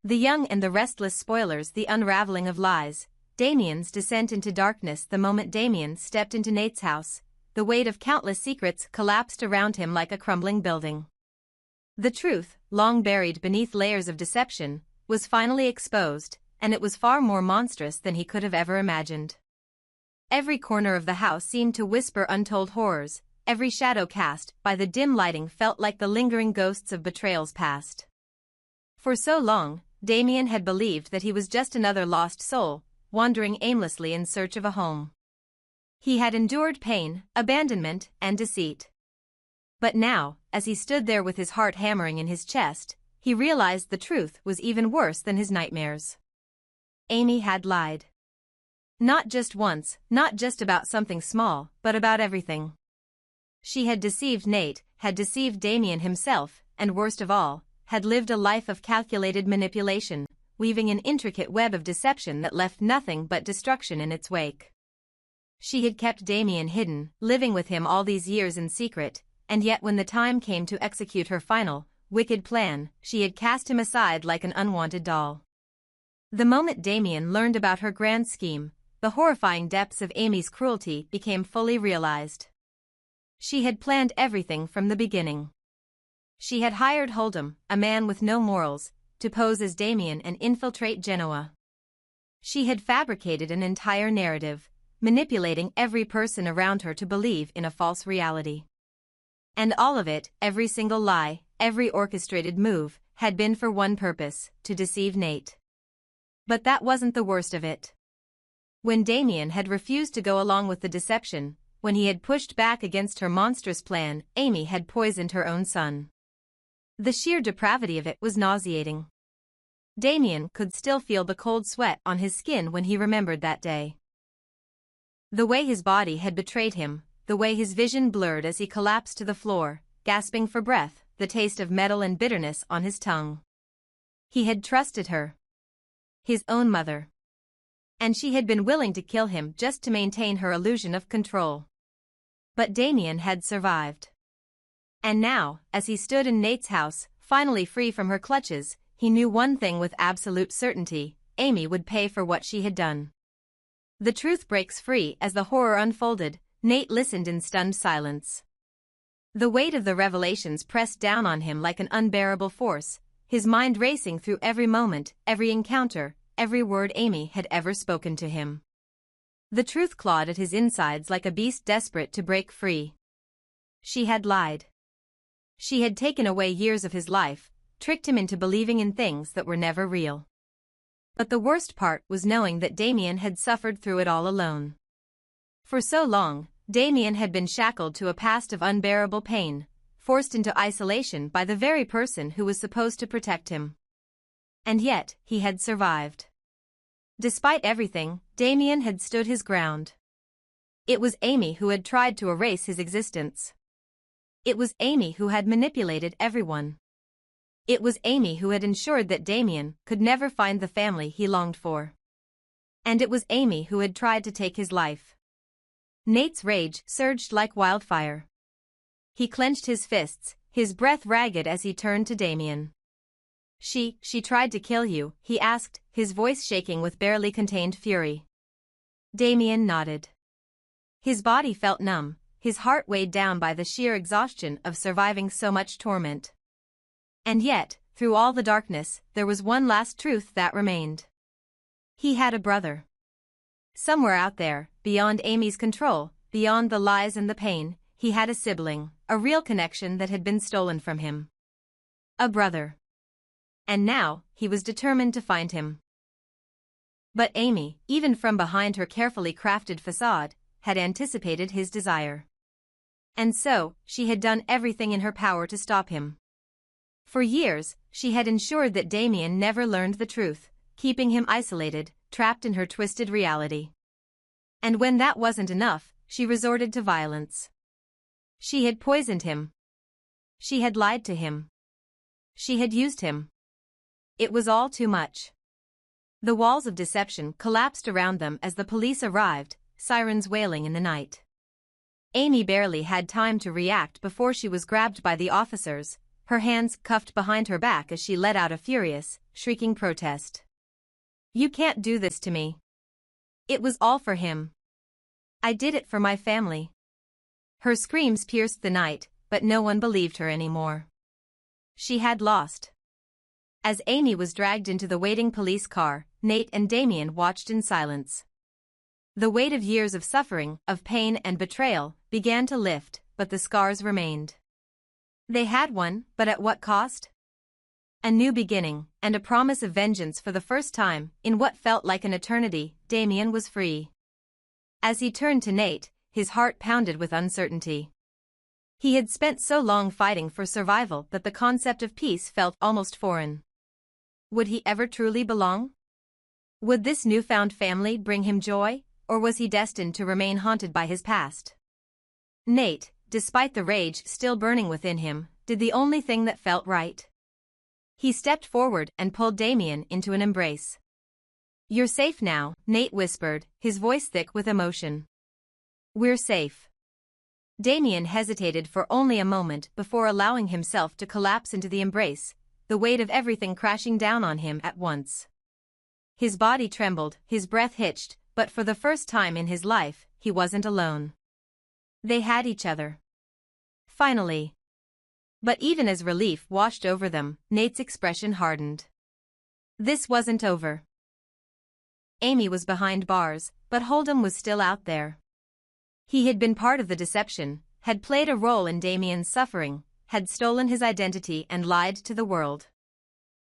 The Young and the Restless spoilers, the unraveling of lies. Damian's descent into darkness. The moment Damian stepped into Nate's house, the weight of countless secrets collapsed around him like a crumbling building. The truth, long buried beneath layers of deception, was finally exposed, and it was far more monstrous than he could have ever imagined. Every corner of the house seemed to whisper untold horrors, every shadow cast by the dim lighting felt like the lingering ghosts of betrayals past. For so long, Damian had believed that he was just another lost soul, wandering aimlessly in search of a home. He had endured pain, abandonment, and deceit. But now, as he stood there with his heart hammering in his chest, he realized the truth was even worse than his nightmares. Amy had lied. Not just once, not just about something small, but about everything. She had deceived Nate, had deceived Damian himself, and worst of all, had lived a life of calculated manipulation, weaving an intricate web of deception that left nothing but destruction in its wake. She had kept Damian hidden, living with him all these years in secret, and yet when the time came to execute her final, wicked plan, she had cast him aside like an unwanted doll. The moment Damian learned about her grand scheme, the horrifying depths of Amy's cruelty became fully realized. She had planned everything from the beginning. She had hired Hold'em, a man with no morals, to pose as Damian and infiltrate Genoa. She had fabricated an entire narrative, manipulating every person around her to believe in a false reality. And all of it, every single lie, every orchestrated move, had been for one purpose, to deceive Nate. But that wasn't the worst of it. When Damian had refused to go along with the deception, when he had pushed back against her monstrous plan, Amy had poisoned her own son. The sheer depravity of it was nauseating. Damian could still feel the cold sweat on his skin when he remembered that day. The way his body had betrayed him, the way his vision blurred as he collapsed to the floor, gasping for breath, the taste of metal and bitterness on his tongue. He had trusted her. His own mother. And she had been willing to kill him just to maintain her illusion of control. But Damian had survived. And now, as he stood in Nate's house, finally free from her clutches, he knew one thing with absolute certainty: Amy would pay for what she had done. The truth breaks free. As the horror unfolded, Nate listened in stunned silence. The weight of the revelations pressed down on him like an unbearable force, his mind racing through every moment, every encounter, every word Amy had ever spoken to him. The truth clawed at his insides like a beast desperate to break free. She had lied. She had taken away years of his life, tricked him into believing in things that were never real. But the worst part was knowing that Damian had suffered through it all alone. For so long, Damian had been shackled to a past of unbearable pain, forced into isolation by the very person who was supposed to protect him. And yet, he had survived. Despite everything, Damian had stood his ground. It was Amy who had tried to erase his existence. It was Amy who had manipulated everyone. It was Amy who had ensured that Damian could never find the family he longed for. And it was Amy who had tried to take his life. Nate's rage surged like wildfire. He clenched his fists, his breath ragged as he turned to Damian. She tried to kill you?" he asked, his voice shaking with barely contained fury. Damian nodded. His body felt numb, his heart weighed down by the sheer exhaustion of surviving so much torment. And yet, through all the darkness, there was one last truth that remained. He had a brother. Somewhere out there, beyond Amy's control, beyond the lies and the pain, he had a sibling, a real connection that had been stolen from him. A brother. And now, he was determined to find him. But Amy, even from behind her carefully crafted facade, had anticipated his desire. And so, she had done everything in her power to stop him. For years, she had ensured that Damian never learned the truth, keeping him isolated, trapped in her twisted reality. And when that wasn't enough, she resorted to violence. She had poisoned him. She had lied to him. She had used him. It was all too much. The walls of deception collapsed around them as the police arrived, sirens wailing in the night. Amy barely had time to react before she was grabbed by the officers, her hands cuffed behind her back as she let out a furious, shrieking protest. "You can't do this to me." It was all for him. "I did it for my family." Her screams pierced the night, but no one believed her anymore. She had lost. As Amy was dragged into the waiting police car, Nate and Damian watched in silence. The weight of years of suffering, of pain and betrayal, began to lift, but the scars remained. They had won, but at what cost? A new beginning, and a promise of vengeance. For the first time, in what felt like an eternity, Damian was free. As he turned to Nate, his heart pounded with uncertainty. He had spent so long fighting for survival that the concept of peace felt almost foreign. Would he ever truly belong? Would this newfound family bring him joy, or was he destined to remain haunted by his past? Nate, despite the rage still burning within him, did the only thing that felt right. He stepped forward and pulled Damian into an embrace. "You're safe now," Nate whispered, his voice thick with emotion. "We're safe." Damian hesitated for only a moment before allowing himself to collapse into the embrace, the weight of everything crashing down on him at once. His body trembled, his breath hitched, but for the first time in his life, he wasn't alone. They had each other. Finally. But even as relief washed over them, Nate's expression hardened. This wasn't over. Amy was behind bars, but Hold'em was still out there. He had been part of the deception, had played a role in Damian's suffering, had stolen his identity and lied to the world.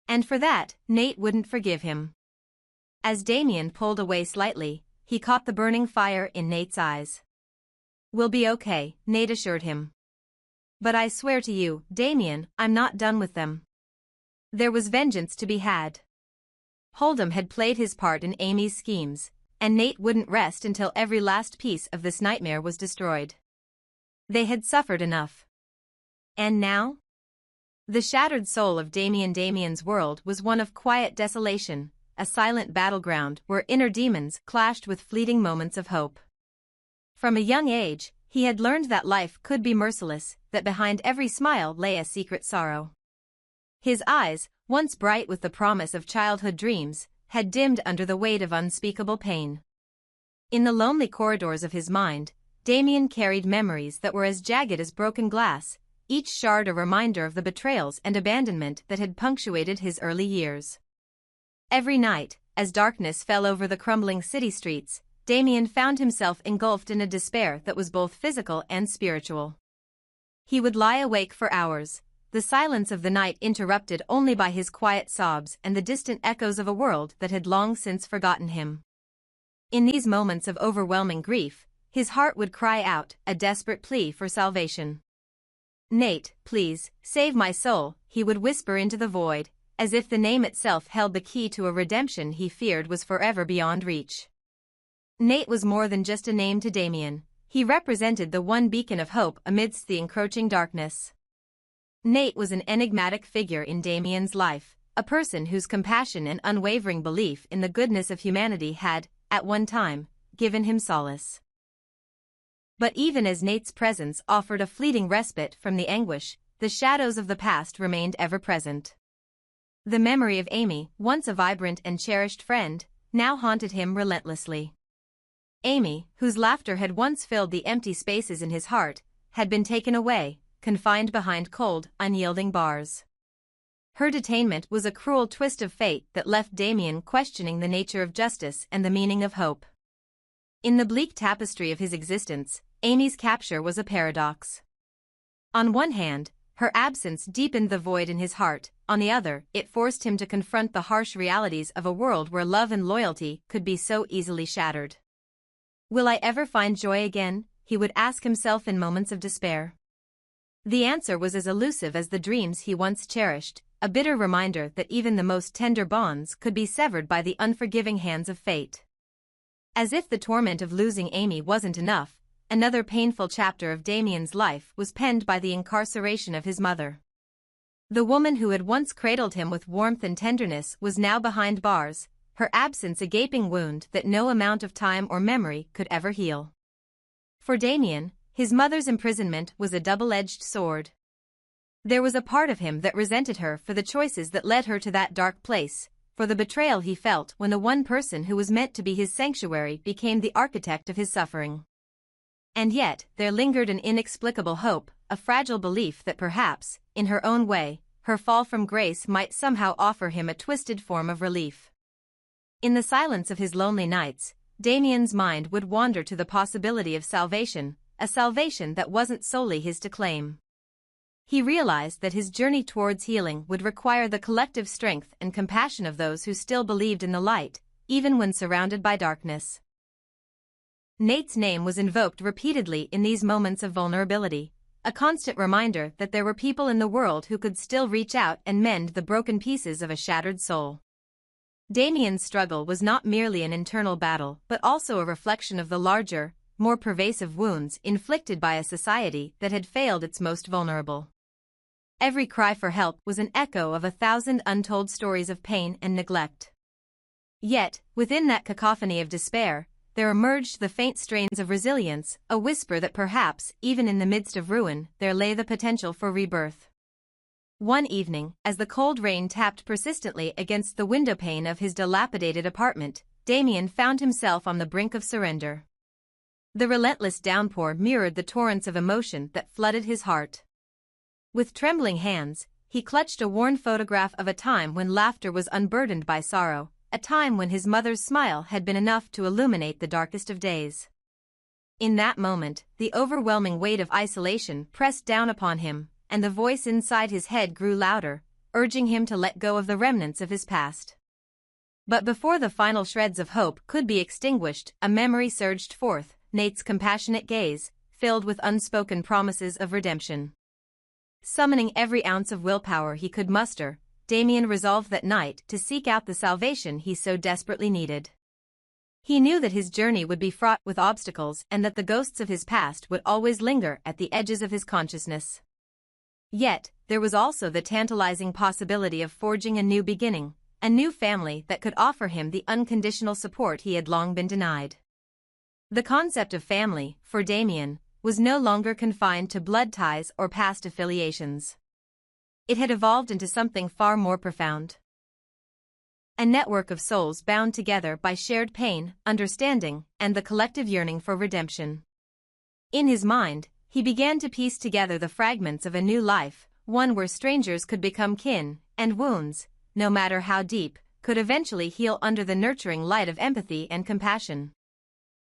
And for that, Nate wouldn't forgive him. As Damian pulled away slightly, he caught the burning fire in Nate's eyes. "We'll be okay," Nate assured him. "But I swear to you, Damian, I'm not done with them." There was vengeance to be had. Hold'em had played his part in Amy's schemes, and Nate wouldn't rest until every last piece of this nightmare was destroyed. They had suffered enough. And now? The shattered soul of Damian's world was one of quiet desolation, a silent battleground where inner demons clashed with fleeting moments of hope. From a young age, he had learned that life could be merciless, that behind every smile lay a secret sorrow. His eyes, once bright with the promise of childhood dreams, had dimmed under the weight of unspeakable pain. In the lonely corridors of his mind, Damian carried memories that were as jagged as broken glass, each shard a reminder of the betrayals and abandonment that had punctuated his early years. Every night, as darkness fell over the crumbling city streets, Damian found himself engulfed in a despair that was both physical and spiritual. He would lie awake for hours, the silence of the night interrupted only by his quiet sobs and the distant echoes of a world that had long since forgotten him. In these moments of overwhelming grief, his heart would cry out, a desperate plea for salvation. "Nate, please, save my soul," he would whisper into the void, as if the name itself held the key to a redemption he feared was forever beyond reach. Nate was more than just a name to Damian. He represented the one beacon of hope amidst the encroaching darkness. Nate was an enigmatic figure in Damian's life, a person whose compassion and unwavering belief in the goodness of humanity had, at one time, given him solace. But even as Nate's presence offered a fleeting respite from the anguish, the shadows of the past remained ever present. The memory of Amy, once a vibrant and cherished friend, now haunted him relentlessly. Amy, whose laughter had once filled the empty spaces in his heart, had been taken away, confined behind cold, unyielding bars. Her detainment was a cruel twist of fate that left Damian questioning the nature of justice and the meaning of hope. In the bleak tapestry of his existence, Amy's capture was a paradox. On one hand, her absence deepened the void in his heart, on the other, it forced him to confront the harsh realities of a world where love and loyalty could be so easily shattered. "Will I ever find joy again?" he would ask himself in moments of despair. The answer was as elusive as the dreams he once cherished, a bitter reminder that even the most tender bonds could be severed by the unforgiving hands of fate. As if the torment of losing Amy wasn't enough, another painful chapter of Damian's life was penned by the incarceration of his mother. The woman who had once cradled him with warmth and tenderness was now behind bars, her absence a gaping wound that no amount of time or memory could ever heal. For Damian, his mother's imprisonment was a double-edged sword. There was a part of him that resented her for the choices that led her to that dark place, for the betrayal he felt when the one person who was meant to be his sanctuary became the architect of his suffering. And yet, there lingered an inexplicable hope, a fragile belief that perhaps, in her own way, her fall from grace might somehow offer him a twisted form of relief. In the silence of his lonely nights, Damian's mind would wander to the possibility of salvation, a salvation that wasn't solely his to claim. He realized that his journey towards healing would require the collective strength and compassion of those who still believed in the light, even when surrounded by darkness. Nate's name was invoked repeatedly in these moments of vulnerability, a constant reminder that there were people in the world who could still reach out and mend the broken pieces of a shattered soul. Damian's struggle was not merely an internal battle but also a reflection of the larger, more pervasive wounds inflicted by a society that had failed its most vulnerable. Every cry for help was an echo of 1,000 untold stories of pain and neglect. Yet, within that cacophony of despair, there emerged the faint strains of resilience, a whisper that perhaps, even in the midst of ruin, there lay the potential for rebirth. One evening, as the cold rain tapped persistently against the windowpane of his dilapidated apartment, Damian found himself on the brink of surrender. The relentless downpour mirrored the torrents of emotion that flooded his heart. With trembling hands, he clutched a worn photograph of a time when laughter was unburdened by sorrow, a time when his mother's smile had been enough to illuminate the darkest of days. In that moment, the overwhelming weight of isolation pressed down upon him, and the voice inside his head grew louder, urging him to let go of the remnants of his past. But before the final shreds of hope could be extinguished, a memory surged forth, Nate's compassionate gaze, filled with unspoken promises of redemption. Summoning every ounce of willpower he could muster, Damian resolved that night to seek out the salvation he so desperately needed. He knew that his journey would be fraught with obstacles and that the ghosts of his past would always linger at the edges of his consciousness. Yet, there was also the tantalizing possibility of forging a new beginning, a new family that could offer him the unconditional support he had long been denied. The concept of family, for Damian, was no longer confined to blood ties or past affiliations. It had evolved into something far more profound. A network of souls bound together by shared pain, understanding, and the collective yearning for redemption. In his mind, he began to piece together the fragments of a new life, one where strangers could become kin, and wounds, no matter how deep, could eventually heal under the nurturing light of empathy and compassion.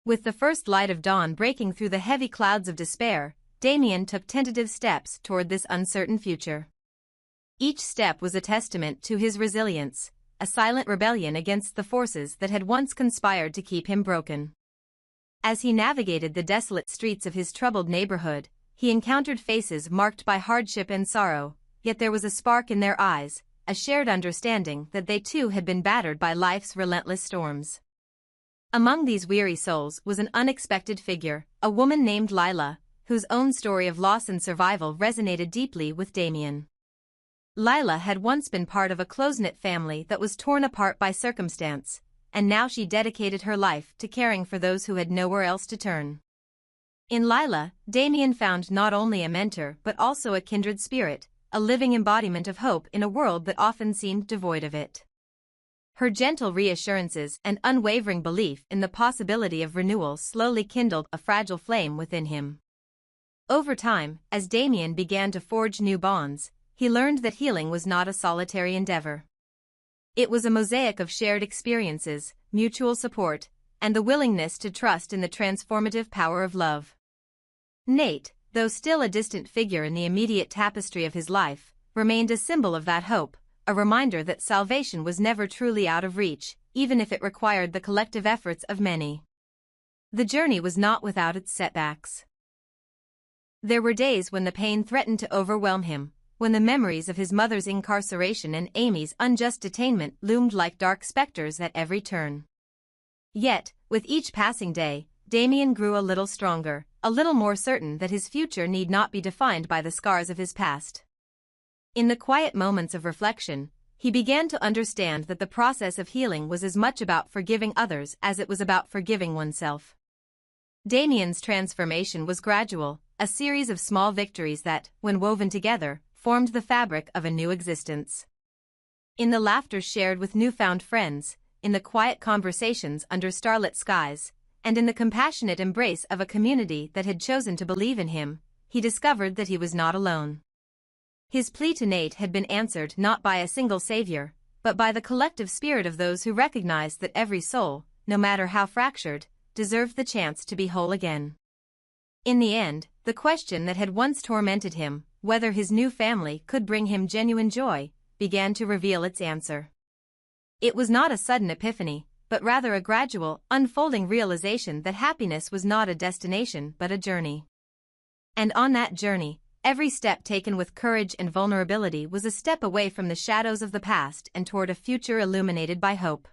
With the first light of dawn breaking through the heavy clouds of despair, Damian took tentative steps toward this uncertain future. Each step was a testament to his resilience, a silent rebellion against the forces that had once conspired to keep him broken. As he navigated the desolate streets of his troubled neighborhood, he encountered faces marked by hardship and sorrow, yet there was a spark in their eyes, a shared understanding that they too had been battered by life's relentless storms. Among these weary souls was an unexpected figure, a woman named Lila, whose own story of loss and survival resonated deeply with Damian. Lila had once been part of a close-knit family that was torn apart by circumstance, and now she dedicated her life to caring for those who had nowhere else to turn. In Lila, Damian found not only a mentor but also a kindred spirit, a living embodiment of hope in a world that often seemed devoid of it. Her gentle reassurances and unwavering belief in the possibility of renewal slowly kindled a fragile flame within him. Over time, as Damian began to forge new bonds, he learned that healing was not a solitary endeavor. It was a mosaic of shared experiences, mutual support, and the willingness to trust in the transformative power of love. Nate, though still a distant figure in the immediate tapestry of his life, remained a symbol of that hope, a reminder that salvation was never truly out of reach, even if it required the collective efforts of many. The journey was not without its setbacks. There were days when the pain threatened to overwhelm him, when the memories of his mother's incarceration and Amy's unjust detainment loomed like dark specters at every turn. Yet, with each passing day, Damian grew a little stronger, a little more certain that his future need not be defined by the scars of his past. In the quiet moments of reflection, he began to understand that the process of healing was as much about forgiving others as it was about forgiving oneself. Damian's transformation was gradual, a series of small victories that, when woven together, formed the fabric of a new existence. In the laughter shared with newfound friends, in the quiet conversations under starlit skies, and in the compassionate embrace of a community that had chosen to believe in him, he discovered that he was not alone. His plea to Nate had been answered not by a single savior, but by the collective spirit of those who recognized that every soul, no matter how fractured, deserved the chance to be whole again. In the end, the question that had once tormented him, whether his new family could bring him genuine joy, began to reveal its answer. It was not a sudden epiphany, but rather a gradual, unfolding realization that happiness was not a destination but a journey. And on that journey, every step taken with courage and vulnerability was a step away from the shadows of the past and toward a future illuminated by hope.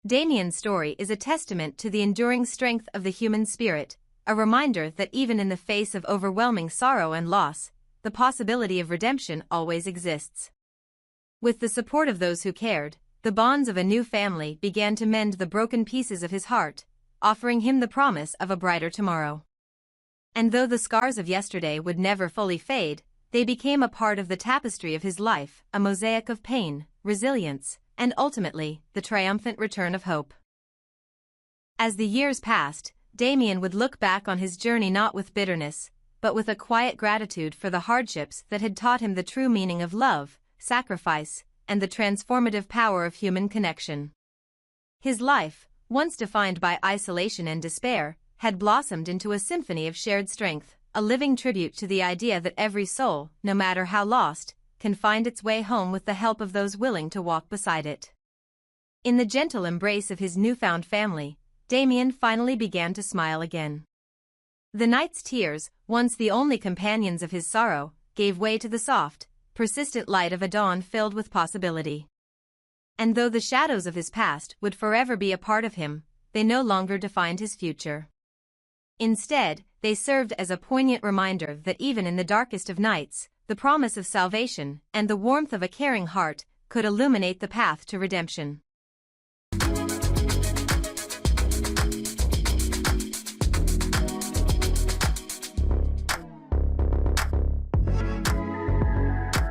Damian's story is a testament to the enduring strength of the human spirit, a reminder that even in the face of overwhelming sorrow and loss, the possibility of redemption always exists. With the support of those who cared, the bonds of a new family began to mend the broken pieces of his heart, offering him the promise of a brighter tomorrow. And though the scars of yesterday would never fully fade, they became a part of the tapestry of his life, a mosaic of pain, resilience, and ultimately, the triumphant return of hope. As the years passed, Damian would look back on his journey not with bitterness, but with a quiet gratitude for the hardships that had taught him the true meaning of love, sacrifice, and the transformative power of human connection. His life, once defined by isolation and despair, had blossomed into a symphony of shared strength, a living tribute to the idea that every soul, no matter how lost, can find its way home with the help of those willing to walk beside it. In the gentle embrace of his newfound family, Damian finally began to smile again. The night's tears, once the only companions of his sorrow, gave way to the soft, persistent light of a dawn filled with possibility. And though the shadows of his past would forever be a part of him, they no longer defined his future. Instead, they served as a poignant reminder that even in the darkest of nights, the promise of salvation and the warmth of a caring heart could illuminate the path to redemption.